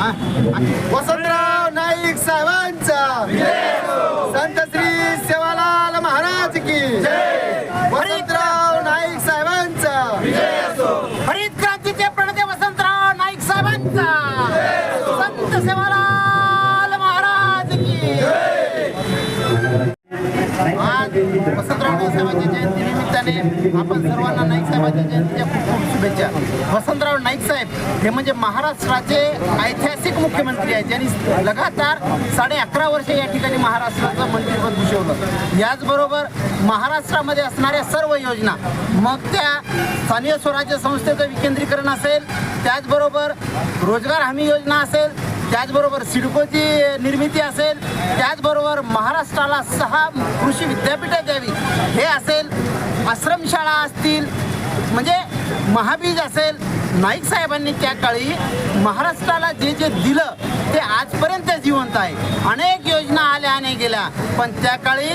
वसंतराव नाईक साहेबांचा संत श्री सेवालाल महाराज की वसंतराव नाईक साहेबांचा हरित क्रांतीचे प्रणेते वसंतराव नाईक साहेबांचा संत सेवालाल महाराज की आज वसंतराव नाईक साहेबांच्या जयंती निमित्ताने आपण सर्वांना नाईक साहेबांच्या जयंतीच्या खूप खूप शुभेच्छा. वसंतराव नाईक साहेब हे म्हणजे महाराष्ट्राचे ऐतिहासिक मुख्यमंत्री आहेत, ज्यांनी लगातार 11.5 वर्ष या ठिकाणी महाराष्ट्राचं मंत्रिपद भूषवलं. याचबरोबर महाराष्ट्रामध्ये असणाऱ्या सर्व योजना, मग त्या स्थानिक स्वराज्य संस्थेचं विकेंद्रीकरण असेल, त्याचबरोबर रोजगार हमी योजना असेल, त्याचबरोबर सिडकोची निर्मिती असेल, त्याचबरोबर महाराष्ट्राला 6 कृषी विद्यापीठं द्यावी हे असेल, आश्रमशाळा असतील, म्हणजे महाबीज असेल. नाईक साहेबांनी त्या काळी महाराष्ट्राला जे जे दिलं ते आजपर्यंत जिवंत आहे. अनेक योजना आल्या आणि गेल्या, पण त्या काळी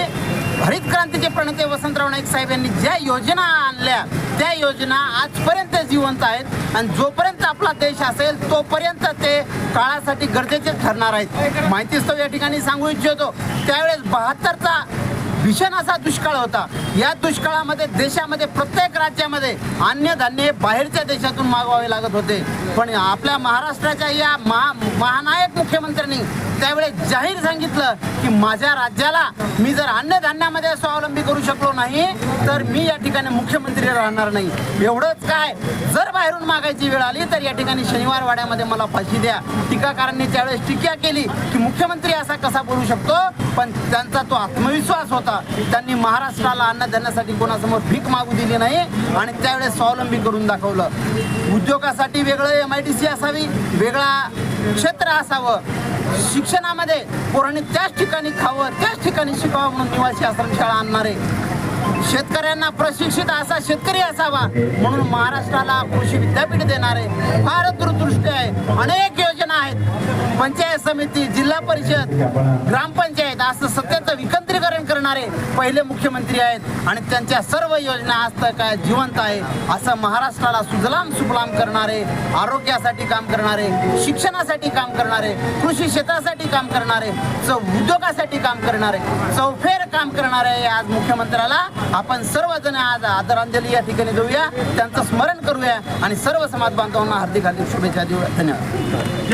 हरित क्रांतीचे प्रणेते वसंतराव नाईक साहेब यांनी ज्या योजना आणल्या त्या योजना आजपर्यंत जिवंत आहेत आणि जोपर्यंत आपला देश असेल तोपर्यंत ते काळासाठी गरजेचे ठरणार आहेत. माहितीस्तव या ठिकाणी सांगू इच्छितो, त्यावेळेस 72चा भीषण असा दुष्काळ होता. या दुष्काळामध्ये देशामध्ये प्रत्येक राज्यामध्ये अन्नधान्य बाहेरच्या देशातून मागवावे लागत होते, पण आपल्या महाराष्ट्राच्या या महानायक मुख्यमंत्र्यांनी त्यावेळेस जाहीर सांगितलं की माझ्या राज्याला मी जर अन्नधान्यामध्ये स्वावलंबी करू शकलो नाही तर मी या ठिकाणी मुख्यमंत्री राहणार नाही. एवढंच काय, जर बाहेरून मागायची वेळ आली तर या ठिकाणी शनिवार वाड्यामध्ये मला फाशी द्या. टीकाकारांनी त्यावेळेस टीका केली की मुख्यमंत्री असा कसा बोलू शकतो, पण त्यांचा तो आत्मविश्वास होता. त्यांनी महाराष्ट्राला अन्नधान्यासाठी कोणासमोर भीक मागू दिली नाही आणि त्यावेळेस स्वावलंबी करून दाखवलं. उद्योगासाठी वेगळं MIDC असावी, वेगळा क्षेत्र असावं, शिक्षणामध्ये पोरांनी त्याच ठिकाणी खावं, त्याच ठिकाणी शिकावं म्हणून निवासी आश्रमशाळा आणणारे, शेतकऱ्यांना प्रशिक्षित असा शेतकरी असावा म्हणून महाराष्ट्राला कृषी विद्यापीठ देणारे फार दूरदृष्टी आहे. अनेक योजना आहेत, पंचायत समिती, जिल्हा परिषद, ग्रामपंचायत असं सत्तेचं विकेंद्रीकरण करणारे पहिले मुख्यमंत्री आहेत आणि त्यांच्या सर्व योजना आज तक काय जिवंत आहे. असं महाराष्ट्राला सुजलाम सुफलाम करणारे, आरोग्यासाठी काम करणारे, शिक्षणासाठी काम करणारे, कृषी क्षेत्रासाठी काम करणारे, उद्योगासाठी काम करणारे, चौफेर काम करणारे आज मुख्यमंत्र्याला आपण सर्वजण आज आदरांजली या ठिकाणी देऊया, त्यांचं स्मरण करूया आणि सर्व समाज बांधवांना हार्दिक शुभेच्छा देऊया. धन्यवाद.